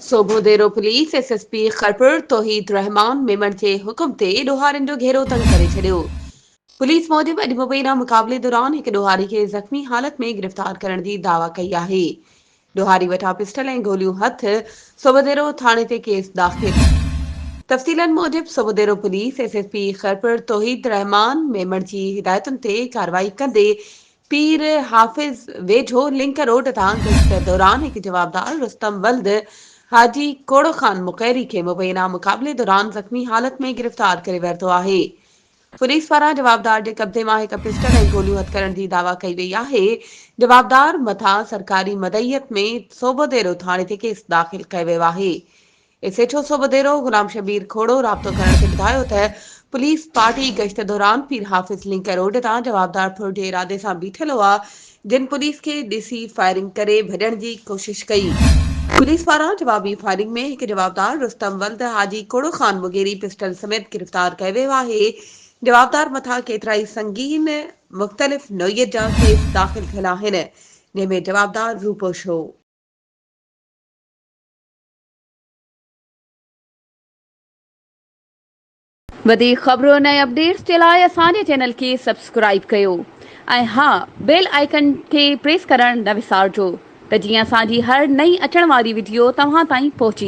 सोभोदेरो police SSP Kharpur तौहीद रहमान मेमण जे हुकुम ते ॾोहारियुनि जो घेरो तंग करे छॾियो। पुलिस मूजिब अॼु मुबैना मुक़ाबले दौरान हिकु ॾोहारी खे ज़ख़्मी हालत में गिरफ़्तार करण जी दावा कई आहे। ॾोहारी वटां पिस्टल ऐं गोलियूं हथ सोभोदेरो थाणे ते केस दाख़िल। तफ़सीलन मूजिब सोभोदेरो पुलिस एसएसपी खरपुर तौहीद रहमान मेमण जी हिदायतुनि ते कार्रवाई कंदे पीर हाफ़िज़ वेझो लिंक रोड तां गश्त दौरान हिकु जवाबदार रुस्तम वल्द हाजी कोड़ो ख़ान मुक़ैरी खे मुबैना मुक़ाबले दौरान ज़ख़्मी हालत में गिरफ़्तार करे वरितो आहे। पुलिस पारां जवाबदार जे कब्ज़े मां हिकु पिस्टल ऐं गोलियूं हथ करण जी दावा कई वई आहे। जवाबदार मथां सरकारी मदईयत में सोभोदेरो थाणे ते केस दाख़िल कयो वियो आहे। एसएचओ सोभोदेरो गुलाम शबीर खोड़ो राब्तो करण ते ॿुधायो त पुलिस पार्टी गश्त दौरान पीर हाफ़िज़ लिंक रोड तां जवाबदार फुर जे इरादे सां बीठल हुआ, जिन पुलिस खे ॾिसी फायरिंग करे भॼण जी कोशिश कई। पुलिस पारां जवाबी फायरिंग में हिकु जवाबदार रुस्तम वल्द हाजी कोड़ो ख़ान मुगेरी पिस्टल समेत गिरफ़्तार कयो वियो आहे। जवाबदार मथां केतिराई संगीन मुख़्तलिफ़ नौइयत जा केस दाख़िल थियल आहिनि, जंहिंमें जवाबदार रूपोश हो। वधीक ख़बरुनि ऐं अपडेट्स जे लाइ असांजे चैनल खे सब्सक्राइब कयो ऐं हा, बेल आइकन खे प्रेस करणु न विसारिजो त जीअं असांजी हर नई अचण वारी वीडियो तव्हां ताईं पहुची